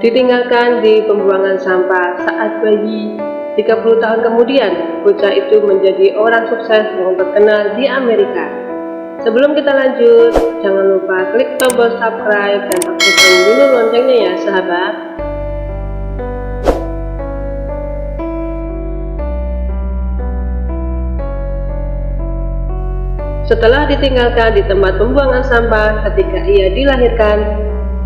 ditinggalkan di pembuangan sampah saat bayi. 30 tahun kemudian, bocah itu menjadi orang sukses yang terkenal di Amerika. Sebelum kita lanjut, jangan lupa klik tombol subscribe dan aktifkan dulu loncengnya ya sahabat. Setelah ditinggalkan di tempat pembuangan sampah ketika ia dilahirkan,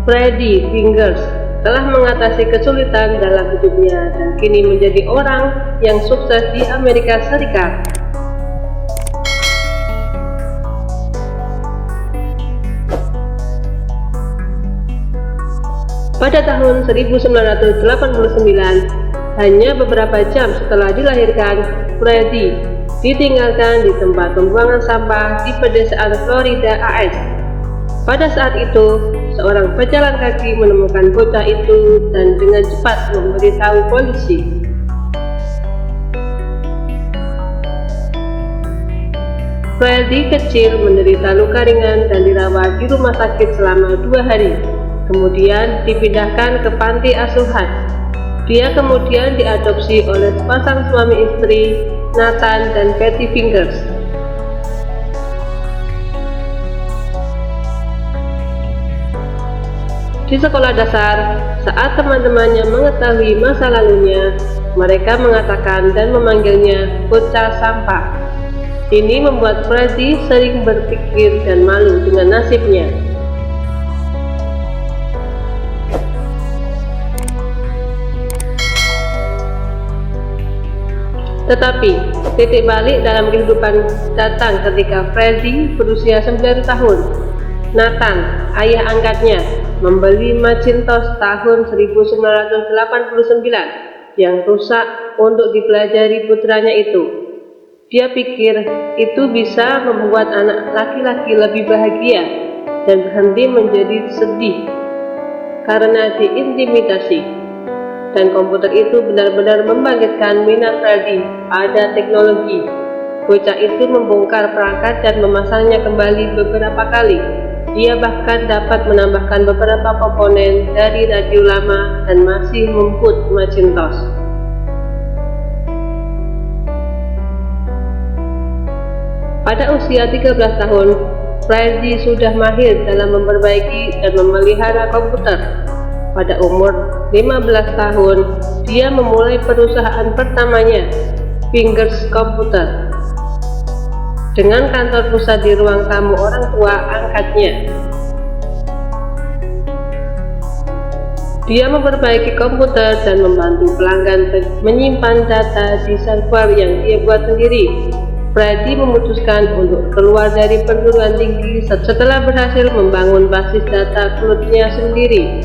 Freddie Fingers telah mengatasi kesulitan dalam hidupnya dan kini menjadi orang yang sukses di Amerika Serikat. Pada tahun 1989, hanya beberapa jam setelah dilahirkan, Freddie ditinggalkan di tempat pembuangan sampah di pedesaan Florida, AS. Pada saat itu, seorang pejalan kaki menemukan bocah itu dan dengan cepat memberitahu polisi. Freddie kecil menderita luka ringan dan dirawat di rumah sakit selama 2 hari. Kemudian dipindahkan ke panti asuhan. Dia kemudian diadopsi oleh sepasang suami istri, Nathan dan Patty Fingers. Di sekolah dasar, saat teman-temannya mengetahui masa lalunya, mereka mengatakan dan memanggilnya bocah sampah. Ini membuat Freddie sering berpikir dan malu dengan nasibnya. Tetapi, titik balik dalam kehidupan datang ketika Freddie berusia 9 tahun. Nathan, ayah angkatnya, membeli Macintosh tahun 1989 yang rusak untuk dipelajari putranya itu. Dia pikir itu bisa membuat anak laki-laki lebih bahagia dan berhenti menjadi sedih karena diintimidasi. Dan komputer itu benar-benar membangkitkan minat Freddie pada teknologi. Bocah itu membongkar perangkat dan memasangnya kembali beberapa kali. Dia bahkan dapat menambahkan beberapa komponen dari radio lama dan masih memboot Macintosh. Pada usia 13 tahun, Freddie sudah mahir dalam memperbaiki dan memelihara komputer. Pada umur 15 tahun, dia memulai perusahaan pertamanya, Fingers Computer, dengan kantor pusat di ruang tamu orang tua angkatnya. Dia memperbaiki komputer dan membantu pelanggan menyimpan data di server yang dia buat sendiri. Freddie memutuskan untuk keluar dari perguruan tinggi setelah berhasil membangun basis data cloud-nya sendiri.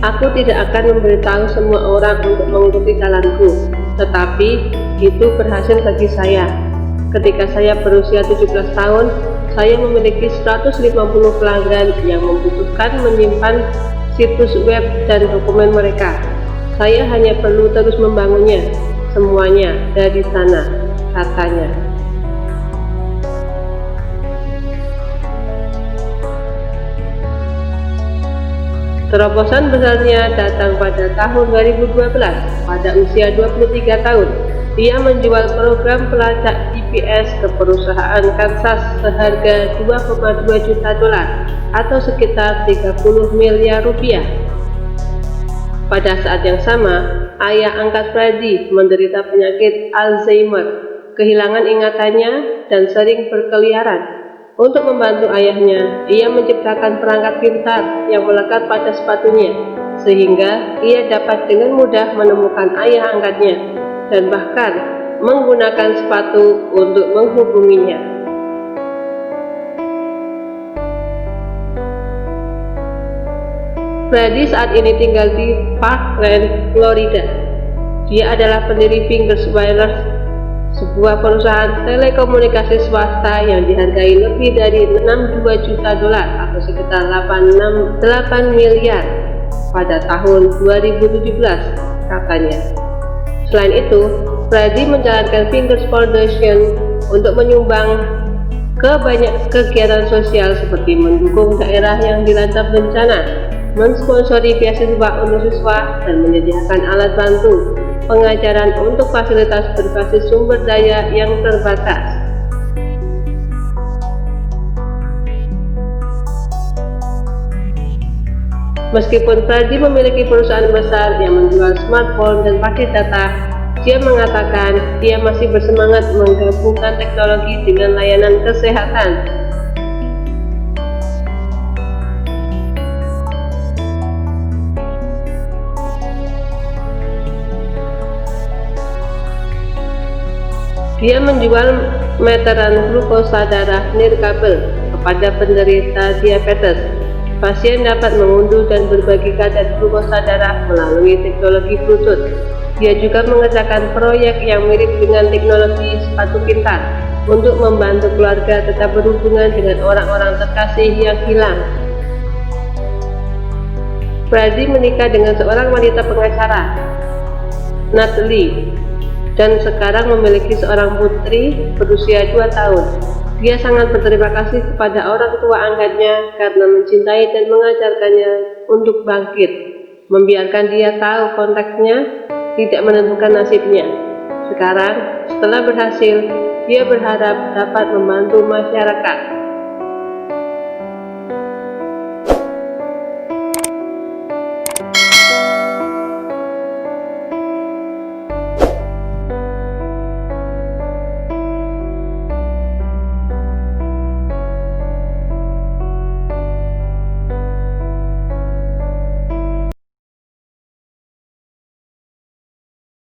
Aku tidak akan memberitahu semua orang untuk mengikuti jalanku, tetapi itu berhasil bagi saya. Ketika saya berusia 17 tahun, saya memiliki 150 pelanggan yang membutuhkan menyimpan situs web dan dokumen mereka. Saya hanya perlu terus membangunnya, semuanya dari sana, katanya. Terobosan besarnya datang pada tahun 2012. Pada usia 23 tahun, dia menjual program pelacak GPS ke perusahaan Kansas seharga $2,2 juta atau sekitar 30 miliar rupiah. Pada saat yang sama, ayah angkat Freddie menderita penyakit Alzheimer, kehilangan ingatannya dan sering berkeliaran. Untuk membantu ayahnya, ia menciptakan perangkat pintar yang melekat pada sepatunya, sehingga ia dapat dengan mudah menemukan ayah angkatnya dan bahkan menggunakan sepatu untuk menghubunginya. Freddie saat ini tinggal di Parkland, Florida. Dia adalah pendiri Fingers Wireless, sebuah perusahaan telekomunikasi swasta yang dihargai lebih dari $62 juta atau sekitar 8 miliar pada tahun 2017, katanya. Selain itu, Freddie menjalankan Fingers Foundation untuk menyumbang ke banyak kegiatan sosial seperti mendukung daerah yang dilanda bencana, mensponsori beasiswa untuk siswa, dan menyediakan alat bantu pengajaran untuk fasilitas berbasis sumber daya yang terbatas. Meskipun Pradi memiliki perusahaan besar yang menjual smartphone dan paket data, dia mengatakan dia masih bersemangat menggabungkan teknologi dengan layanan kesehatan. Dia menjual meteran glukosa darah nirkabel kepada penderita diabetes. Pasien dapat mengunduh dan berbagi kadar glukosa darah melalui teknologi Bluetooth. Dia juga mengerjakan proyek yang mirip dengan teknologi sepatu pintar untuk membantu keluarga tetap berhubungan dengan orang-orang terkasih yang hilang. Pradi menikah dengan seorang wanita pengacara, Natalie, dan sekarang memiliki seorang putri berusia 2 tahun. Dia sangat berterima kasih kepada orang tua angkatnya karena mencintai dan mengajarkannya untuk bangkit, membiarkan dia tahu konteksnya tidak menentukan nasibnya. Sekarang, setelah berhasil, dia berharap dapat membantu masyarakat.